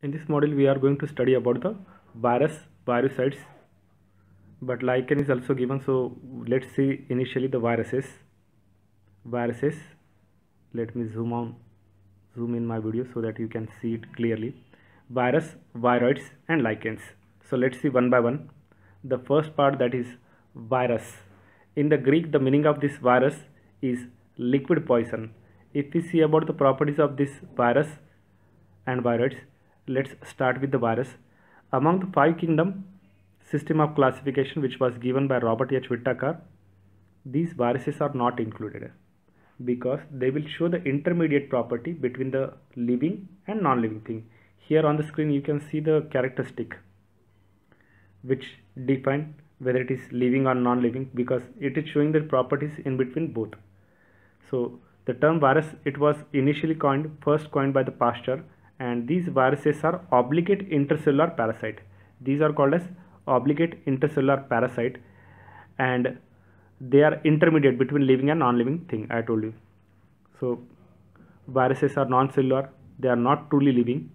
In this module, we are going to study about the virusides, but lichen is also given. So let's see initially the viruses. Viruses. Let me zoom in my video so that you can see it clearly. Virus, viroids, and lichens. So let's see one by one. The first part, that is virus. In the Greek, the meaning of this virus is liquid poison. If we see about the properties of this virus and viroids, let's start with the virus. Among the five kingdom system of classification which was given by Robert H. Whittaker, these viruses are not included because they will show the intermediate property between the living and non-living thing. Here on the screen you can see the characteristic which define whether it is living or non-living, because it is showing the properties in between both. So the term virus, it was initially first coined by the Pasteur, and these viruses are obligate intercellular parasite. These are called as obligate intercellular parasite, and they are intermediate between living and non-living thing, I told you. So viruses are non-cellular, they are not truly living,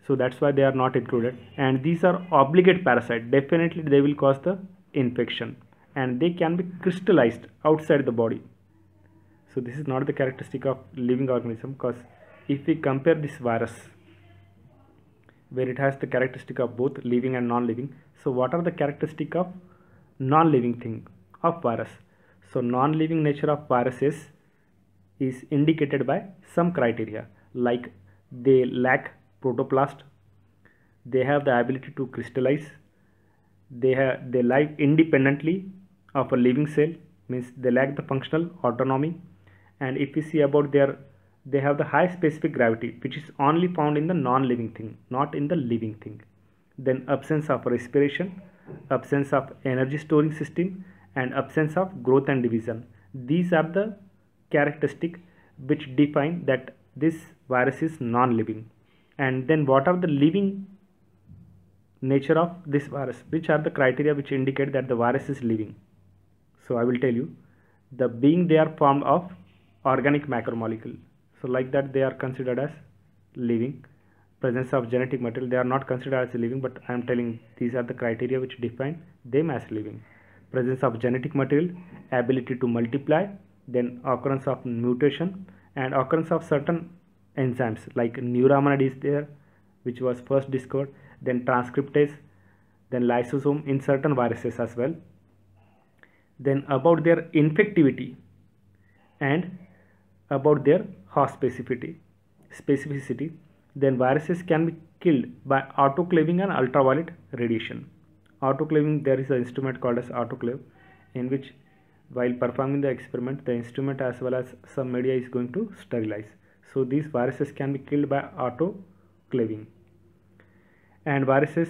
so that's why they are not included. And these are obligate parasite. Definitely they will cause the infection, and they can be crystallized outside the body. So this is not the characteristic of living organism, because if we compare this virus where it has the characteristic of both living and non-living, so what are the characteristic of non-living thing of virus? So non-living nature of viruses is indicated by some criteria, like they lack protoplast, they have the ability to crystallize, they live independently of a living cell, means they lack the functional autonomy. And if we see about they have the high specific gravity, which is only found in the non-living thing, not in the living thing. Then absence of respiration, absence of energy storing system, and absence of growth and division. These are the characteristics which define that this virus is non-living. And then what are the living nature of this virus? Which are the criteria which indicate that the virus is living? So I will tell you. The being they are formed of organic macromolecule, so like that they are considered as living. Presence of genetic material, they are not considered as living, but I am telling these are the criteria which define them as living. Presence of genetic material, ability to multiply, then occurrence of mutation, and occurrence of certain enzymes like neuraminide is there, which was first discovered, then transcriptase, then lysosome in certain viruses as well. Then about their infectivity and about their host specificity. Then viruses can be killed by autoclaving and ultraviolet radiation. Autoclaving, there is an instrument called as autoclave, in which while performing the experiment, the instrument as well as some media is going to sterilize. So these viruses can be killed by autoclaving. And viruses,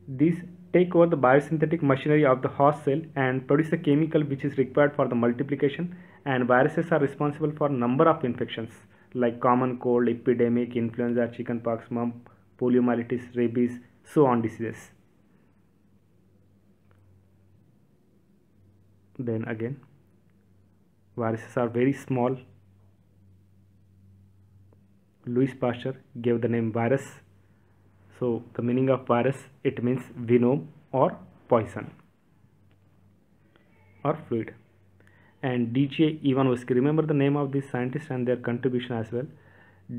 these take over the biosynthetic machinery of the host cell and produce a chemical which is required for the multiplication. And viruses are responsible for number of infections like common cold, epidemic, influenza, chickenpox, mumps, poliomyelitis, rabies, so on diseases. Then again, viruses are very small. Louis Pasteur gave the name virus. So the meaning of virus, it means venom or poison or fluid. And D.J. Ivanovsky, remember the name of this scientist and their contribution as well.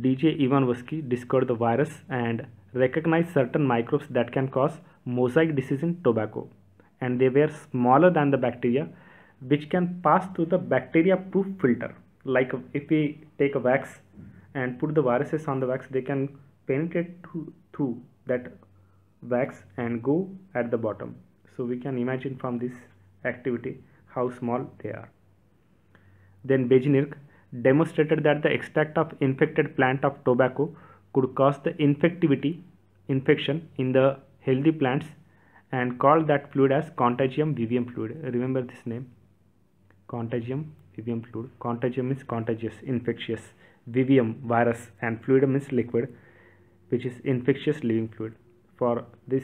D.J. Ivanovsky discovered the virus and recognized certain microbes that can cause mosaic disease in tobacco, and they were smaller than the bacteria, which can pass through the bacteria proof filter. Like if we take a wax and put the viruses on the wax, they can penetrate through that wax and go at the bottom. So we can imagine from this activity how small they are. Then Beijnerk demonstrated that the extract of infected plant of tobacco could cause the infection in the healthy plants, and called that fluid as Contagium vivium fluid. Remember this name, Contagium vivium fluid. Contagium means contagious, infectious. Vivium, virus, and fluid means liquid, which is infectious living fluid. For this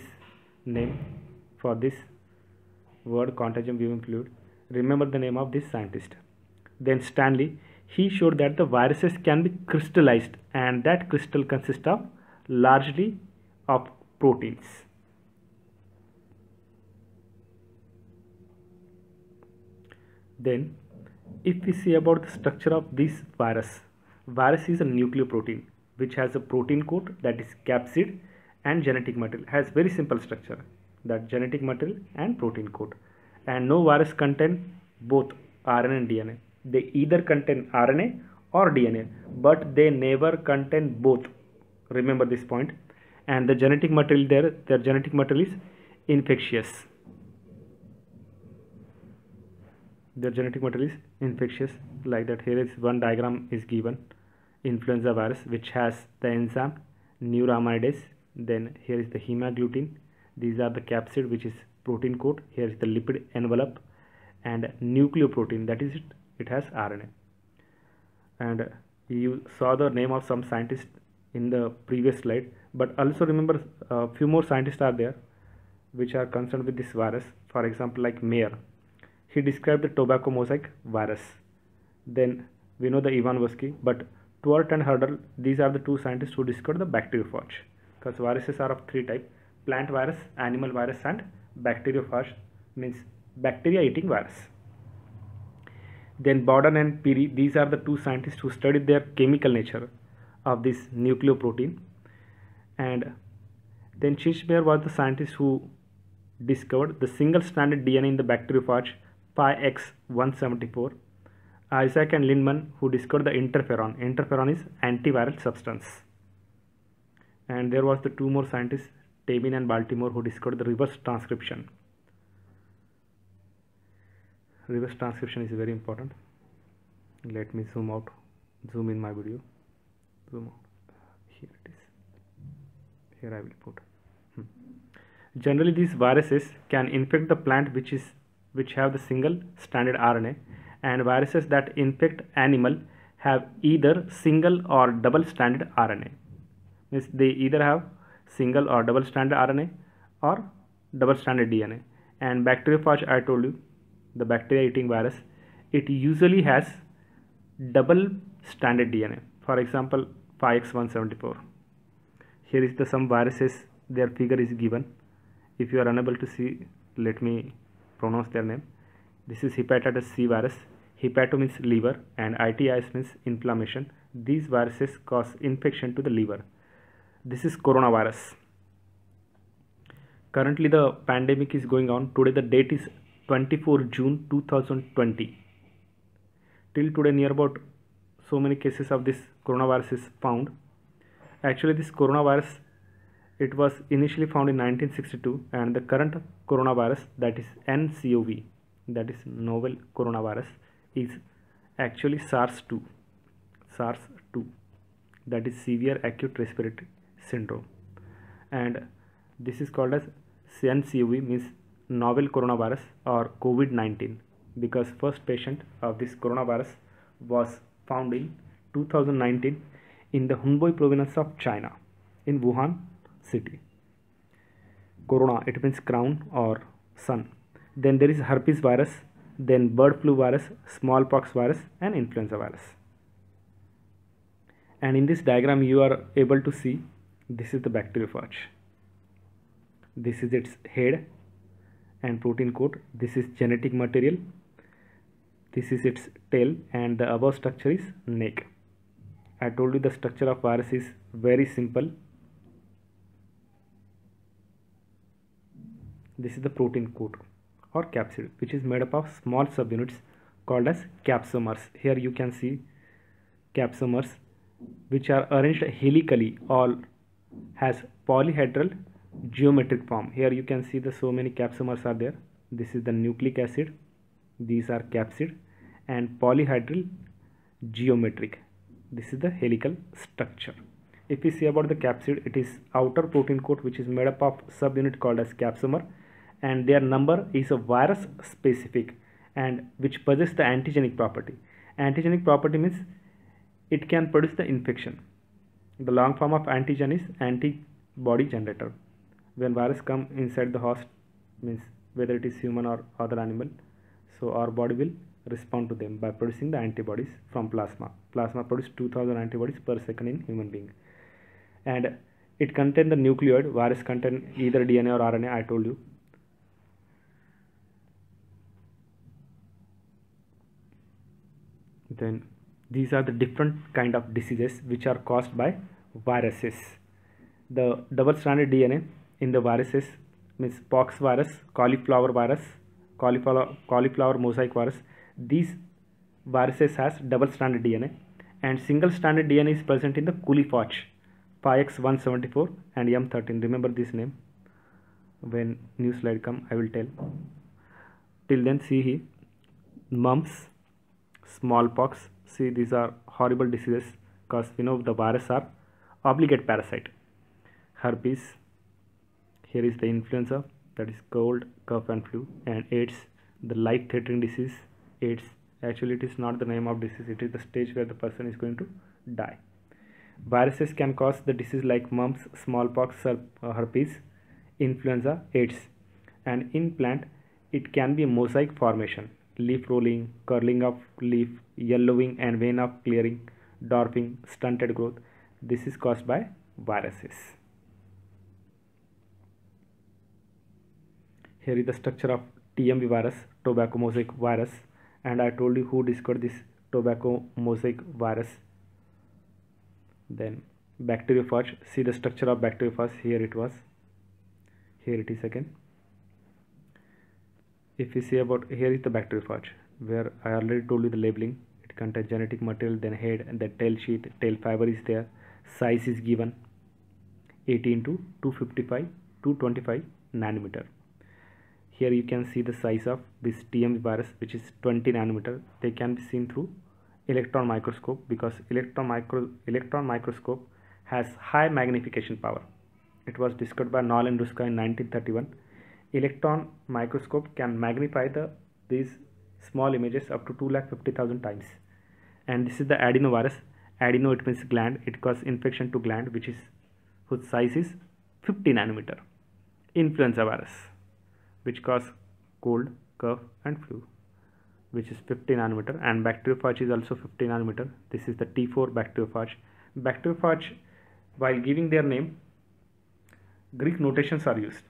name, for this word Contagium vivium fluid, remember the name of this scientist. Then Stanley, he showed that the viruses can be crystallized, and that crystal consists of largely of proteins. Then, if we see about the structure of this virus is a nucleoprotein which has a protein coat, that is capsid, and genetic material. Has very simple structure, that genetic material and protein coat. And no virus contain both RNA and DNA. They either contain RNA or DNA, but they never contain both. Remember this point. And the genetic material there, their genetic material is infectious. The genetic material is infectious, like that. Here is one diagram is given, influenza virus, which has the enzyme neuraminidase. Then here is the hemagglutinin. These are the capsid, which is protein coat. Here is the lipid envelope, and nucleoprotein, that is it has RNA. And you saw the name of some scientists in the previous slide, but also remember a few more scientists are there which are concerned with this virus. For example, like Mayer, he described the tobacco mosaic virus. Then we know the Ivanovsky, but Twert and Hurdle, these are the two scientists who discovered the bacteriophage, because viruses are of three types: plant virus, animal virus, and bacteriophage, means bacteria eating virus. Then Bowden and Peary, these are the two scientists who studied their chemical nature of this nucleoprotein. And then Chishbeer was the scientist who discovered the single-stranded DNA in the bacteriophage PyX174. Isaac and Lindman, who discovered the interferon. Interferon is antiviral substance. And there was the two more scientists, Tabin and Baltimore, who discovered the reverse transcription. Reverse transcription is very important. Let me zoom in my video. Zoom out. Here it is. Here I will put. Generally, these viruses can infect the plant which have the single stranded RNA, and viruses that infect animal have either single or double stranded RNA. Means they either have single or double stranded RNA or double stranded DNA. And bacteriophage, I told you, the bacteria eating virus, it usually has double stranded DNA. For example, PyX174. Here is the some viruses, their figure is given. If you are unable to see, let me pronounce their name. This is hepatitis C virus. Hepato means liver, and itis means inflammation. These viruses cause infection to the liver. This is coronavirus. Currently the pandemic is going on. Today the date is 24 June 2020. Till today near about so many cases of this coronavirus is found. Actually this coronavirus, it was initially found in 1962, and the current coronavirus, that is NCOV, that is novel coronavirus, is actually SARS-2, that is severe acute respiratory syndrome, and this is called as NCOV, means novel coronavirus or COVID-19, because first patient of this coronavirus was found in 2019 in the Hubei province of China, in Wuhan city. Corona, it means crown or sun. Then there is herpes virus, then bird flu virus, smallpox virus, and influenza virus. And in this diagram you are able to see, this is the bacteriophage. This is its head and protein coat. This is genetic material. This is its tail, and the above structure is neck. I told you the structure of virus is very simple. This is the protein coat or capsid, which is made up of small subunits called as capsomers. Here you can see capsomers, which are arranged helically or has polyhedral geometric form. Here you can see the so many capsomers are there. This is the nucleic acid, these are capsid, and polyhedral geometric. This is the helical structure. If we see about the capsid, it is outer protein coat which is made up of subunit called as capsomer, and their number is a virus specific and which possess the antigenic property. Antigenic property means it can produce the infection. The long form of antigen is antibody generator. When virus come inside the host, means whether it is human or other animal, so our body will respond to them by producing the antibodies from plasma. Plasma produces 2000 antibodies per second in human being, and It contains the nucleoid. Virus contain either DNA or RNA, I told you. Then these are the different kind of diseases which are caused by viruses. The double-stranded DNA in the viruses means pox virus, cauliflower virus, cauliflower mosaic virus. These viruses has double-stranded DNA, and single-stranded DNA is present in the Cooleyphage 5X174 and M13. Remember this name. When new slide come, I will tell. Till then, see here, mumps, smallpox. See, these are horrible diseases because we know the virus are obligate parasite. Herpes, here is the influenza, that is cold, cough and flu, and AIDS, the life-threatening disease. AIDS, actually it is not the name of disease, it is the stage where the person is going to die. Viruses can cause the disease like mumps, smallpox, herpes, influenza, AIDS. And in plant, it can be a mosaic formation, leaf rolling, curling of leaf, yellowing and vein of clearing, dwarfing, stunted growth. This is caused by viruses. Here is the structure of TMV virus, tobacco mosaic virus, and I told you who discovered this tobacco mosaic virus. Then bacteriophage, see the structure of bacteriophage, here it was, here it is again. If we see about, here is the bacteriophage, where I already told you the labeling. It contains genetic material, then head and the tail sheath, tail fiber is there. Size is given 18 to 255 to 25 nanometer. Here you can see the size of this TMV virus, which is 20 nanometer. They can be seen through electron microscope because electron microscope has high magnification power. It was discovered by Noll and Ruska in 1931. Electron microscope can magnify these small images up to 250,000 times. And this is the adenovirus. Adeno, it means gland. It causes infection to gland, whose size is 50 nanometer. Influenza virus, which cause cold, cough and flu, which is 50 nanometer, and bacteriophage is also 50 nanometer. This is the T4 bacteriophage. Bacteriophage, while giving their name, Greek notations are used.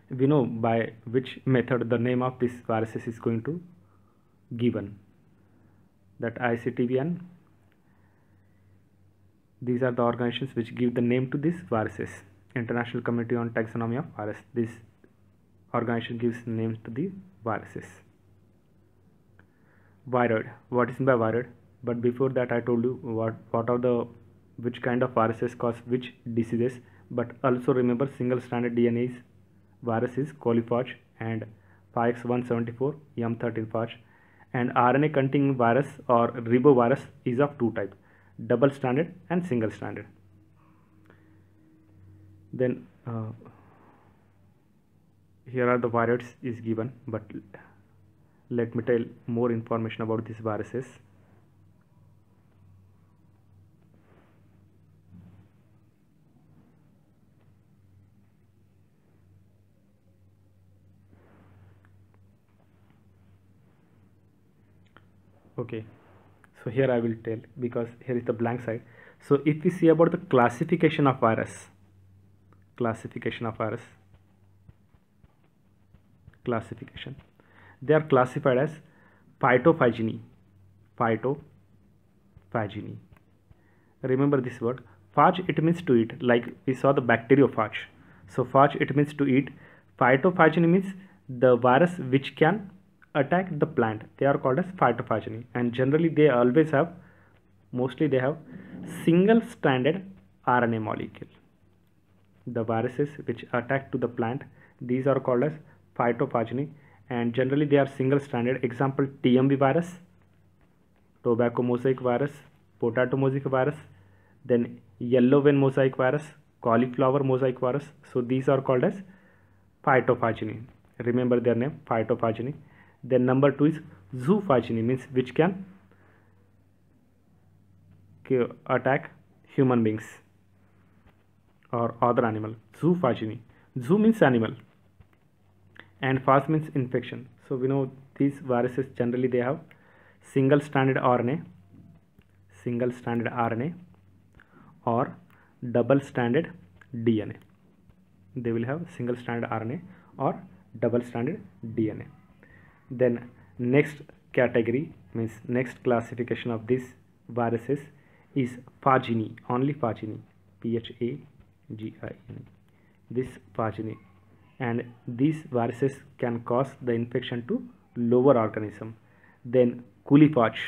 We know by which method the name of this viruses is going to given, that ICTVN. These are the organizations which give the name to these viruses. International Committee on Taxonomy of Virus. This organization gives names to the viruses. Viroid. What is by viroid? But before that, I told you which kind of viruses cause which diseases. But also remember, single-stranded DNA virus is Cooleyphage and 5X174 M13 phage, and RNA containing virus or ribovirus is of two types, double-stranded and single-stranded. Then here are the viroids is given, but let me tell more information about these viruses. Okay, so here I will tell, because here is the blank side. So if we see about the classification of virus, they are classified as phytophagini. Remember this word. Phage, it means to eat, like we saw the bacteriophage. So phage, it means to eat. Phytophagini means the virus which can attack the plant. They are called as phytophagini, and generally they always have, mostly they have single-stranded RNA molecule. The viruses which attack to the plant, these are called as phytophagini, and generally they are single-stranded. Example, TMV virus, tobacco mosaic virus, potato mosaic virus, then yellow vein mosaic virus, cauliflower mosaic virus. So these are called as phytophagini. Remember their name, phytophagini. Then number 2 is zoophagini, means which can attack human beings or other animal. Zoophagini. Zoo means animal and phage means infection. So we know these viruses generally they have single-stranded RNA or double stranded DNA. They will have single stranded RNA or double stranded DNA. Then next category means next classification of these viruses is phagini, only phagini, Phagine, this phagini, and these viruses can cause the infection to lower organism. Then coliphage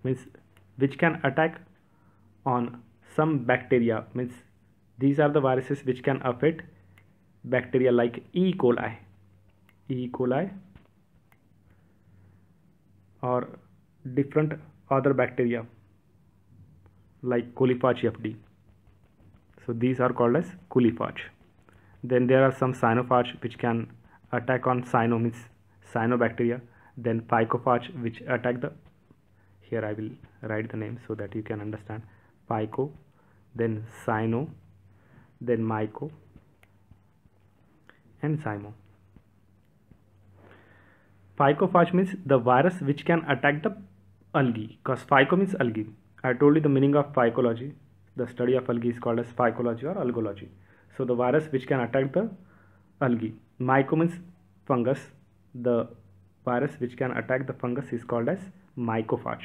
means which can attack on some bacteria, means these are the viruses which can affect bacteria like E. coli or different other bacteria like coliphage FD. So these are called as coliphage. Then there are some cyanophage which can attack on cyano, means cyanobacteria. Then picophage which attack the, here I will write the name so that you can understand. Pico, then cyno, then myco and zymo. Picophage means the virus which can attack the algae, because phyco means algae. I told you the meaning of phycology. The study of algae is called as phycology or algology. So the virus which can attack the algae. Myco means fungus. The virus which can attack the fungus is called as mycophage.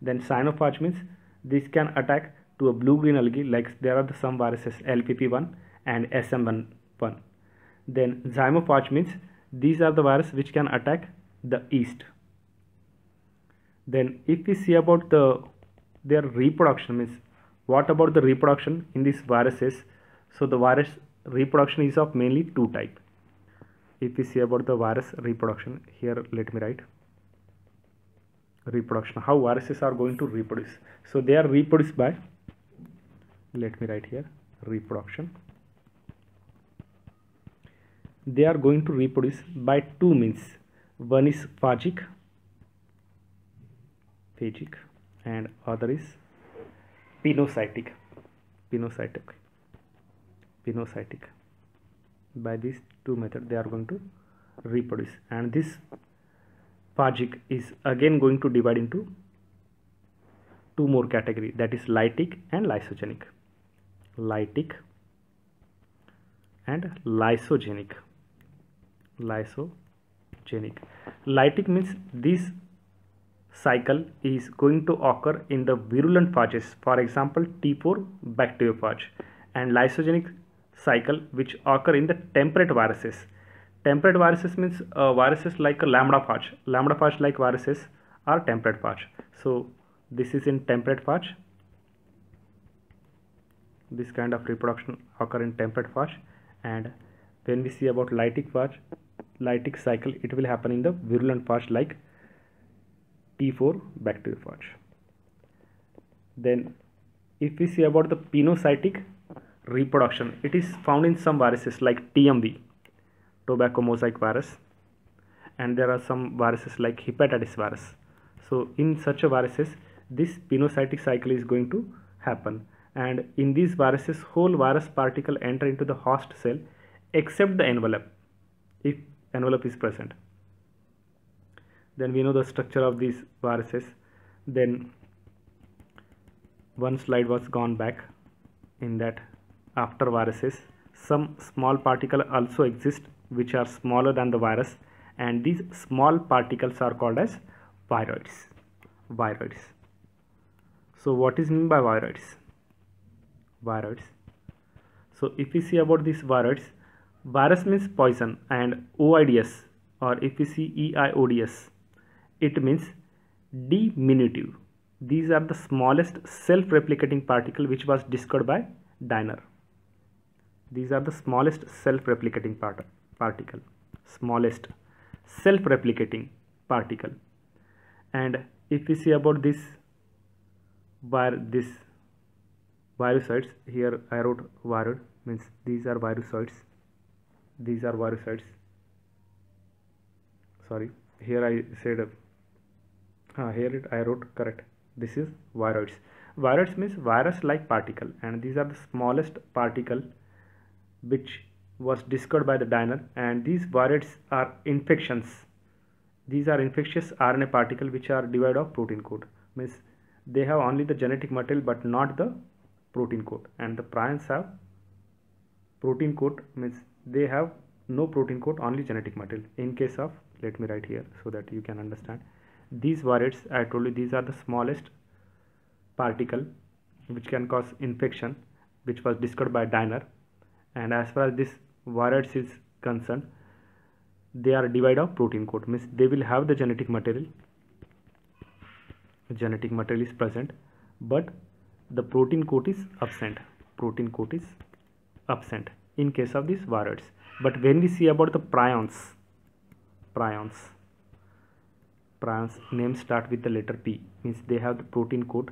Then cyanophage means this can attack to a blue-green algae, like there are some viruses LPP1 and SM1. Then zymophage means these are the viruses which can attack the yeast. Then if we see about their reproduction, means what about the reproduction in these viruses? So the virus reproduction is of mainly two types. If we see about the virus reproduction, here let me write reproduction, how viruses are going to reproduce. So they are reproduced by, let me write here, reproduction. They are going to reproduce by two means. One is phagic and other is pinocytic. By these two methods they are going to reproduce, and this phagic is again going to divide into two more categories, that is lytic and lysogenic. Lytic and lysogenic. Lytic means this cycle is going to occur in the virulent phages, for example T4 bacteriophage, and lysogenic cycle which occur in the temperate viruses. Temperate viruses means viruses like a lambda-phage like viruses are temperate phage. So this is in temperate phage. This kind of reproduction occur in temperate phage, and when we see about lytic cycle, it will happen in the virulent phage like T4 bacteriophage. Then if we see about the pinocytic reproduction, it is found in some viruses like TMV, tobacco mosaic virus, and there are some viruses like hepatitis virus. So in such a viruses, this pinocytic cycle is going to happen, and in these viruses whole virus particle enter into the host cell except the envelope, if envelope is present. Then we know the structure of these viruses. Then one slide was gone back, in that after viruses some small particle also exist which are smaller than the virus, and these small particles are called as viroids. So what is meant by viroids? So if we see about these viroids, virus means poison, and OIDS, or if we see EIODS, it means diminutive. These are the smallest self-replicating particle which was discovered by Diner. These are the smallest self-replicating particle. Smallest self-replicating particle. And if we see about this virusoids, here I wrote viroid, means these are virusoids. Sorry, here I said here I wrote correct. This is viroids. Viroids means virus-like particle, and these are the smallest particle which was discovered by the Diner, and these viroids are infections. These are infectious RNA particles which are devoid of protein code. Means they have only the genetic material but not the protein code, and the prions have protein code, means they have no protein code, only genetic material. In case of, let me write here so that you can understand, these viroids, I told you these are the smallest particle which can cause infection, which was discovered by Diner. And as far as this viroids is concerned, they are divided of protein code, means they will have the genetic material is present, but the protein code is absent. In case of these viroids. But when we see about the prions names start with the letter P, means they have the protein code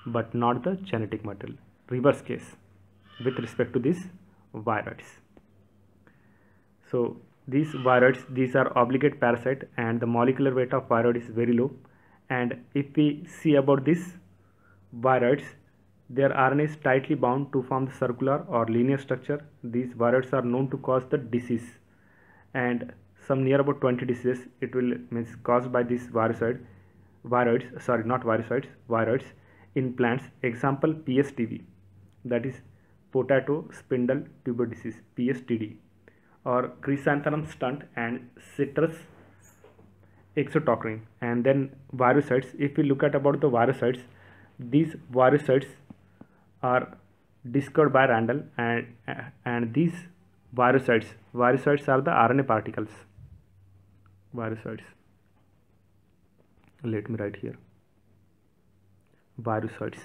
but not the genetic material. Reverse case with respect to these viroids. So these viroids, these are obligate parasite, and the molecular weight of viroid is very low. And if we see about these viroids, their RNA is tightly bound to form the circular or linear structure. These viroids are known to cause the disease, and some near about 20 diseases it will means caused by these viroids in plants. Example, PSTD, that is potato spindle tuber disease, PSTD, or chrysanthemum stunt and citrus exotoxin. And then virucides, if we look at about the virucides, these virucides are discovered by Randall, and these virucides are the RNA particles. Virucides, let me write here, virucides.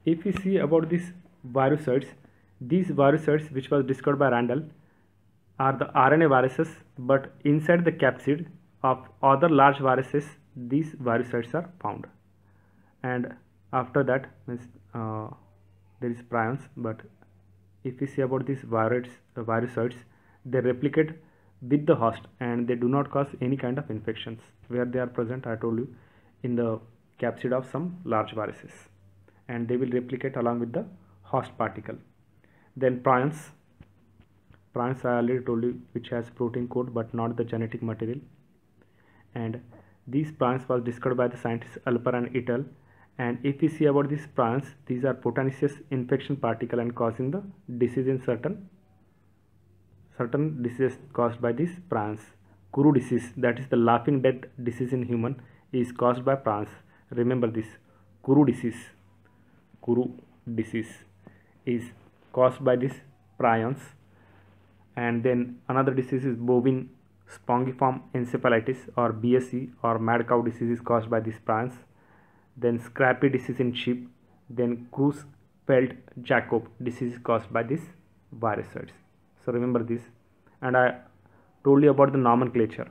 If we see about these virucides which was discovered by Randall are the RNA viruses, but inside the capsid of other large viruses these virucides are found. And after that means there is prions. But if we see about these virucides, they replicate with the host and they do not cause any kind of infections. Where they are present, I told you, in the capsid of some large viruses, and they will replicate along with the host particle. Then prions I already told you, which has protein code but not the genetic material. And these prions was discovered by the scientists Alper and et al. And if we see about these prions, these are pernicious infection particle and causing the disease in certain diseases caused by these prions. Kuru disease, that is the laughing death disease in human, is caused by prions. Remember this, Kuru disease is caused by these prions. And then another disease is bovine spongiform encephalitis or BSE or mad cow disease is caused by these prions. Then scrappy disease in sheep. Then Creutzfeldt-Jakob disease is caused by these virucides. So remember this. And I told you about the nomenclature,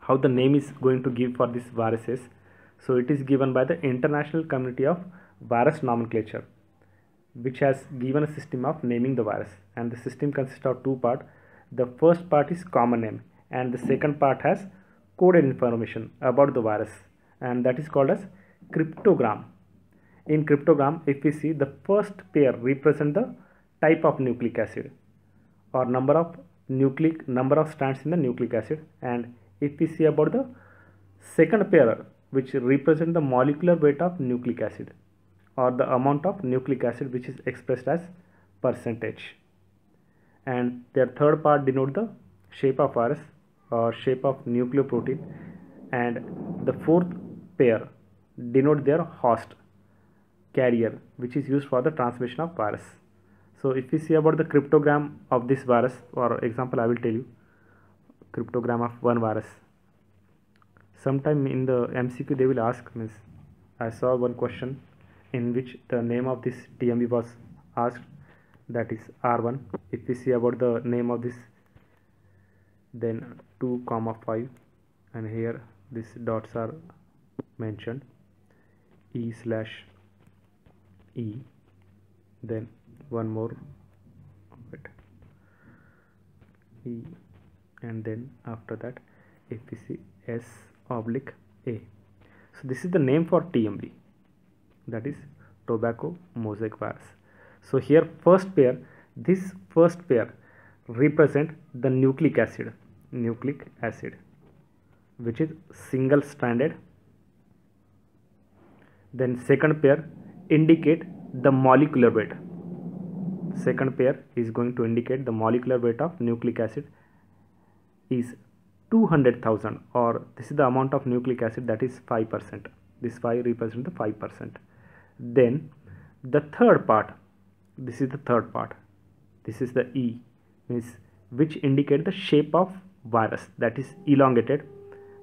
how the name is going to give for these viruses. So it is given by the International Committee of Virus Nomenclature, which has given a system of naming the virus, and the system consists of two parts. The first part is common name, and the second part has coded information about the virus, and that is called as cryptogram. In cryptogram, if we see, the first pair represent the type of nucleic acid or number of strands in the nucleic acid, and if we see about the second pair, which represent the molecular weight of nucleic acid or the amount of nucleic acid which is expressed as percentage. And their third part denote the shape of virus or shape of nucleoprotein, and the fourth pair denote their host carrier, which is used for the transmission of virus. So if we see about the cryptogram of this virus, for example, I will tell you cryptogram of one virus. Sometime in the MCQ they will ask, means I saw one question in which the name of this TMB was asked, that is R1. If we see about the name of this, then 2,5, and here these dots are mentioned, E/E, then one more, E, and then after that if we see S/A. So this is the name for TMB, that is tobacco mosaic virus. So here this first pair represent the nucleic acid, nucleic acid, which is single stranded. Then second pair indicate the molecular weight. Second pair is going to indicate the molecular weight of nucleic acid is 200,000, or this is the amount of nucleic acid, that is 5%. This 5 represents the 5%. Then the third part, this is the third part, this is the E, means which indicate the shape of virus, that is elongated.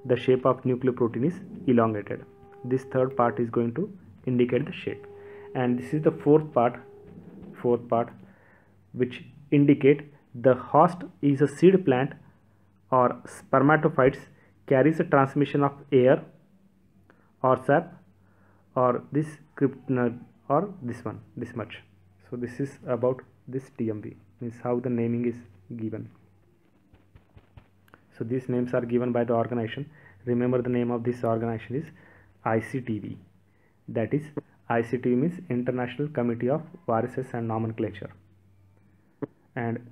The shape of nucleoprotein is elongated. This third part is going to indicate the shape. And this is the fourth part, which indicate the host is a seed plant or spermatophytes, carries a transmission of air or sap, or this cryptonide, or this one, this much. So this is about this TMV, means how the naming is given. So these names are given by the organization. Remember, the name of this organization is ICTV, that is ICTV means International Committee of Viruses and Nomenclature. And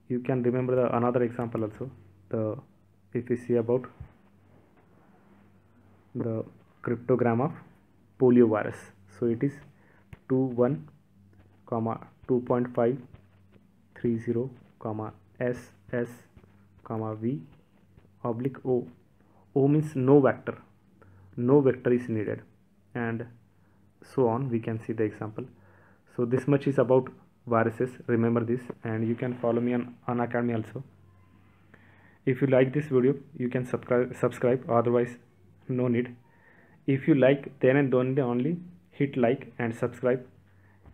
you can remember the another example also. If we see about the cryptogram of poliovirus, so it is 21, 2.530, SS, V oblique O. O means no vector is needed, and so on. We can see the example. So this much is about viruses. Remember this, and you can follow me on Unacademy also. If you like this video, you can subscribe, otherwise no need. If you like, then and only hit like and subscribe.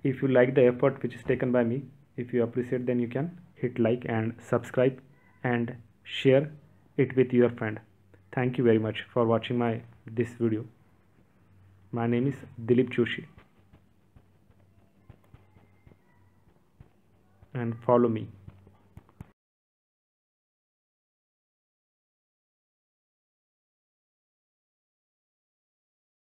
If you like the effort which is taken by me, if you appreciate, then you can hit like and subscribe and share it with your friend. Thank you very much for watching this video. My name is Dilip Joshi, and follow me.